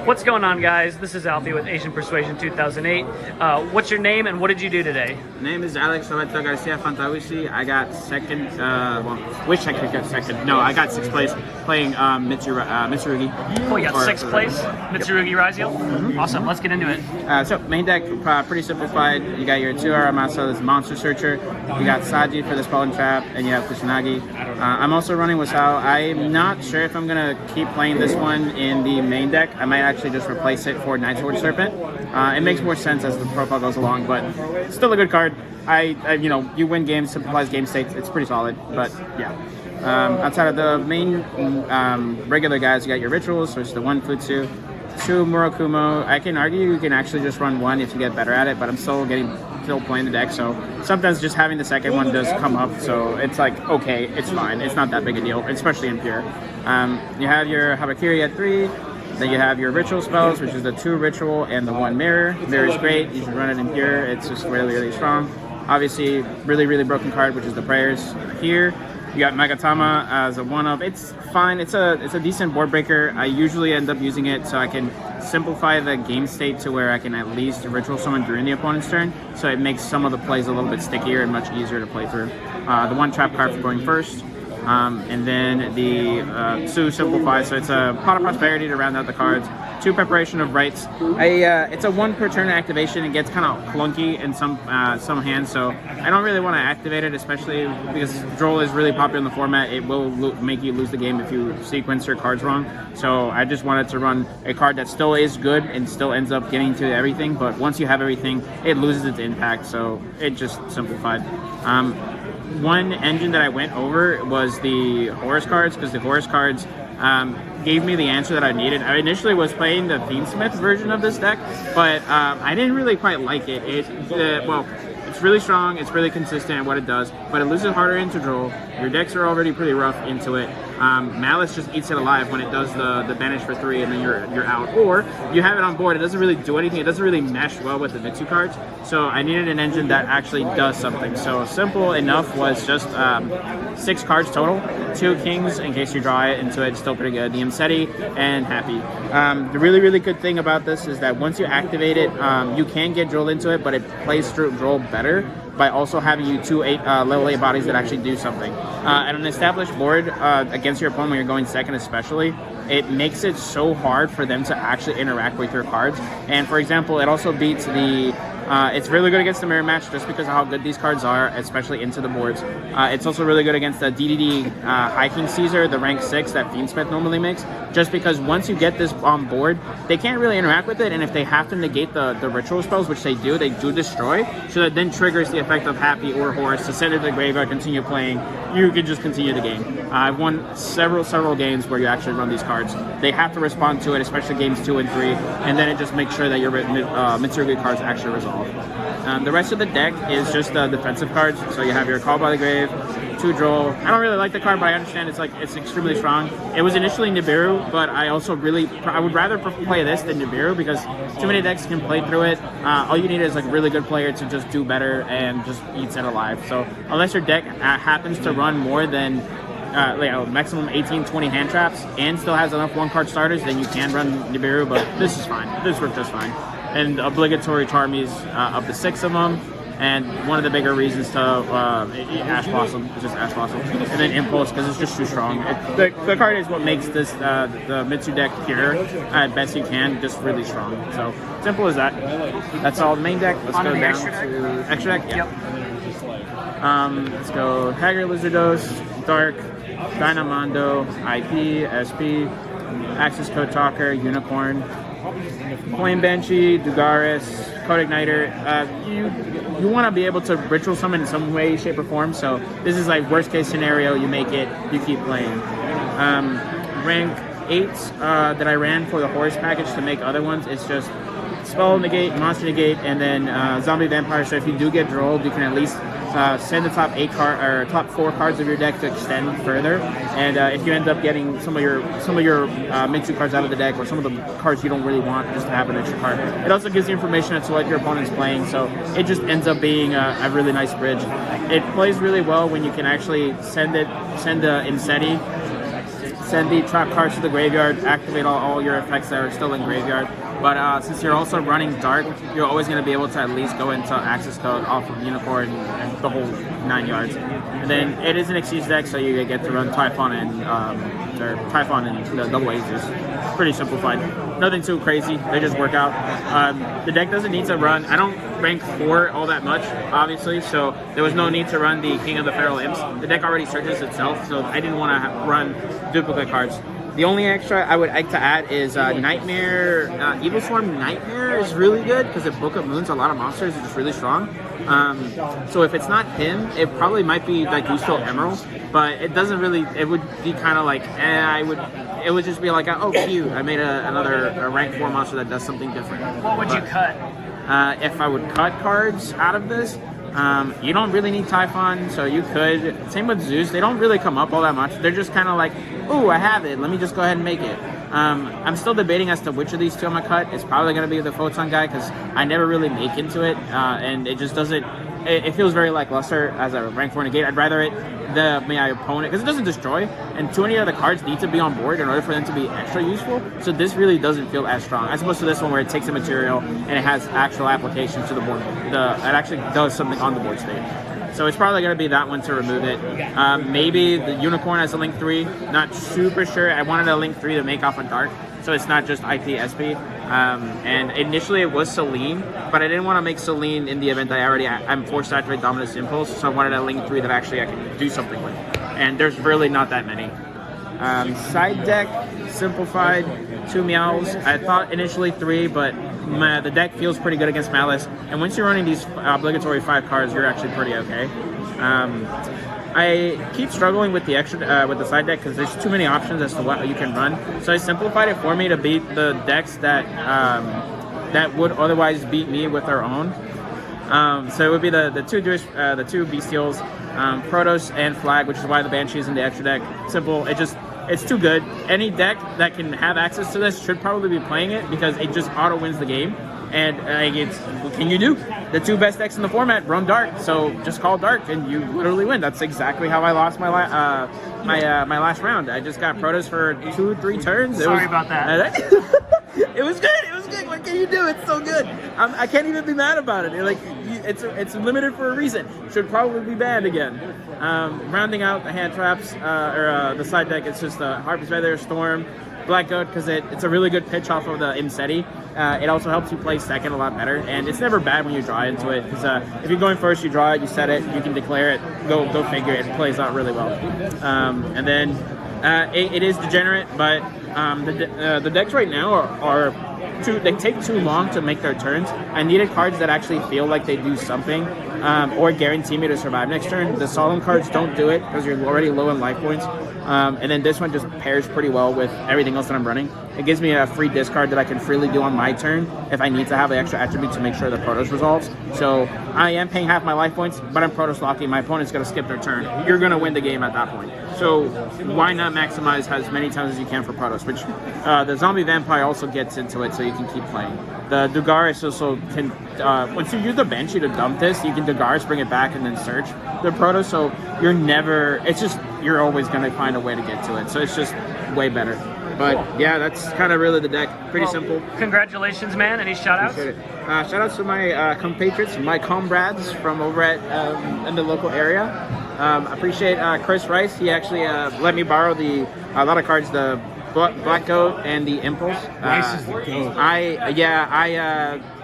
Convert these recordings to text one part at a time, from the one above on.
What's going on, guys? This is Alfie with Asian Persuasion 2008. What's your name and what did you do today? My name is Alex Roberto Garcia Fantawishi. I got second, wish I could get second. No, I got sixth place playing Mitsurugi. Oh, you got sixth place? Mitsurugi Horus? Awesome, let's get into it. So main deck, pretty simplified. You got your 2 Aramasa, this Monster Searcher. You got Saji for the Spell and Trap, and you have Kusanagi. I'm also running Wasao. I'm not sure if I'm going to keep playing this one in the main deck. I might actually just replace it for Night Sword Serpent. It makes more sense as the profile goes along, but still a good card. You win games, simplifies game states. It's pretty solid, but yeah. Outside of the main regular guys, you got your rituals, which is the 1 Futsu, 2 Murakumo. I can argue you can actually just run 1 if you get better at it, but I'm still playing the deck, so sometimes just having the second one does come up, so it's like, okay, it's fine. It's not that big a deal, especially in Pure. You have your Habakiri at 3. Then you have your ritual spells, which is the 2 ritual and the 1 mirror. Mirror is great. You should run it in Pure. It's just really, really strong. Obviously, really, really broken card, which is the prayers here. You got Magatama as a 1-up. It's fine. It's a decent board breaker. I usually end up using it so I can simplify the game state to where I can at least ritual summon during the opponent's turn. So it makes some of the plays a little bit stickier and much easier to play through. The 1 trap card for going first. And then the Su Simplify, so it's a Pot of Prosperity to round out the cards. 2 Preparation of Rites. It's a 1 per turn activation. It gets kind of clunky in some hands, so I don't really want to activate it, especially because Droll is really popular in the format. It will make you lose the game if you sequence your cards wrong. So I just wanted to run a card that still is good and still ends up getting to everything, but once you have everything, it loses its impact, so it just simplified. One engine that I went over was the Horus cards, because the Horus cards gave me the answer that I needed. I initially was playing the Fiendsmith version of this deck, but I didn't really quite like it. It's really strong, it's really consistent at what it does, but it loses harder into Droll. Your decks are already pretty rough into it. Malice just eats it alive when it does the banish for 3 and then you're out. Or you have it on board, it doesn't really do anything, it doesn't really mesh well with the Mitsu cards. So I needed an engine that actually does something. So simple enough was just 6 cards total, 2 kings in case you draw it into it, still pretty good. The Imseti and happy. The really, really good thing about this is that once you activate it, you can get Droll into it, but it plays through Droll better by also having you 2 level 8 bodies that actually do something. At an established board, against your opponent when you're going second especially, it makes it so hard for them to actually interact with your cards. And for example, it also beats the it's really good against the mirror match just because of how good these cards are, especially into the boards. It's also really good against the DDD High King Caesar, the rank 6 that Fiendsmith normally makes, just because once you get this on board, they can't really interact with it, and if they have to negate the ritual spells, which they do destroy, so that then triggers the effect of Happy or Horus to send it to the graveyard, continue playing. You can just continue the game. I've won several games where you actually run these cards. They have to respond to it, especially games 2 and 3, and then it just makes sure that your Mitsurugi cards actually resolve. The rest of the deck is just defensive cards. So you have your Call by the Grave, 2 Droll. I don't really like the card, but I understand it's extremely strong. It was initially Nibiru, but I would rather play this than Nibiru because too many decks can play through it. All you need is like a really good player to just do better and just eats it alive. So unless your deck happens to run more than maximum 18-20 hand traps and still has enough 1-card starters, then you can run Nibiru, but this is fine. This works just fine. And obligatory Charmies of the 6 of them, and one of the bigger reasons to Ash Blossom is just Ash Blossom, and then Impulse because it's just too strong. The card is what makes this the Mitsu deck pure at best you can, just really strong. So simple as that. That's all the main deck. Let's go down to extra deck. Yeah. Yep. Let's go Haggard Lizardos, Dark, Dynamondo, IP, SP, Access Code Talker, Unicorn, Flame Banshee, Dugaris, Code Igniter. You want to be able to ritual summon in some way, shape, or form. So this is like worst case scenario. You make it, you keep playing. Rank 8 that I ran for the Horus package to make other ones. It's just Spell Negate, Monster Negate, and then Zombie Vampire. So if you do get Drolled, you can at least send the top 4 cards of your deck to extend further. And if you end up getting some of your Mitsu cards out of the deck, or some of the cards you don't really want, just to have an extra card. It also gives you information as to what your opponent's playing, so it just ends up being a really nice bridge. It plays really well when you can actually send Imseti send the trap cards to the graveyard, activate all your effects that are still in graveyard. But since you're also running Dark, you're always going to be able to at least go into access code off of Unicorn and the whole 9 yards. And then it is an Exceed deck, so you get to run Typhon and the double Aces. Pretty simplified. Nothing too crazy. They just work out. The deck doesn't need to run. I don't rank 4 all that much, obviously, so there was no need to run the King of the Feral Imps. The deck already searches itself, so I didn't want to run duplicate cards. The only extra I would like to add is Nightmare. Evil Swarm Nightmare is really good because it Book of Moons a lot of monsters. It's just really strong. So if it's not him, it probably might be like Yugioh Emerald, but it doesn't really. It would be kind of like it would just be like, oh, cute. I made another rank 4 monster that does something different. What would you cut? If I would cut cards out of this, you don't really need Typhon, so you could. Same with Zeus. They don't really come up all that much. They're just kind of like, ooh, I have it. Let me just go ahead and make it. I'm still debating as to which of these two I'm going to cut. It's probably going to be the Photon guy because I never really make into it, and it just doesn't. It feels very lackluster as a rank 4 negate. I'd rather my opponent, because it doesn't destroy, and too many of the cards need to be on board in order for them to be extra useful. So this really doesn't feel as strong as opposed to this one where it takes a material and it has actual application to the board. It actually does something on the board state. So it's probably going to be that one to remove it. Maybe the Unicorn as a Link 3. Not super sure. I wanted a Link 3 to make off a Dark, so it's not just IP SP. And initially it was Selene, but I didn't want to make Selene in the event that I'm forced to activate Dominus Impulse, so I wanted a Link 3 that actually I could do something with. And there's really not that many. Side deck, simplified, 2 Meows. I thought initially 3, but the deck feels pretty good against Malice. And once you're running these obligatory 5 cards, you're actually pretty okay. I keep struggling with the extra with the side deck because there's too many options as to what you can run. So I simplified it for me to beat the decks that that would otherwise beat me with their own. So it would be the two Bestials, Protoss and Flag, which is why the Banshee is in the extra deck. Simple. It's too good. Any deck that can have access to this should probably be playing it because it just auto wins the game. And what can you do? The 2 best decks in the format run Dark, so just call Dark and you literally win. That's exactly how I lost my my last round. I just got Protoss for 2-3 turns. Sorry about that. It was good. It was good. What can you do? It's so good. I can't even be mad about it. It's limited for a reason. Should probably be banned again. Rounding out the hand traps or the side deck, it's just Harpy's Feather, Storm, Black Goat, because it's a really good pitch off of the Imseti. It also helps you play second a lot better, and it's never bad when you draw into it, because if you're going first, you draw it, you set it, you can declare it, go figure, it plays out really well. And then it is degenerate, but the decks right now they take too long to make their turns. I needed cards that actually feel like they do something, or guarantee me to survive next turn. The Solemn cards don't do it because you're already low in life points. And then this one just pairs pretty well with everything else that I'm running. It gives me a free discard that I can freely do on my turn if I need to have the extra attribute to make sure the Protoss resolves. So I am paying half my life points, but I'm Protoss locking. My opponent's going to skip their turn. You're going to win the game at that point. So why not maximize as many times as you can for Protoss, which the Zombie Vampire also gets into it, so you can keep playing. The Dugaris also can, once you use the Banshee to dump this, you can Dugaris, bring it back, and then search the Protoss, so you're always going to find a way to get to it. So it's just way better. But yeah, that's kind of really the deck. Pretty simple. Congratulations, man. Any shout outs? Shout outs to my compatriots, my comrades from over at in the local area. Appreciate Chris Rice. He actually let me borrow a lot of cards, the Black Goat and the Impulse. Rice is the goat.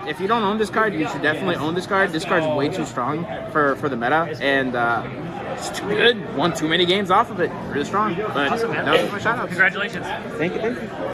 If you don't own this card, you should definitely own this card. This card's way too strong for the meta, and it's too good. Won too many games off of it. Really strong. But Awesome, man. that was my shout out. Congratulations. Thank you.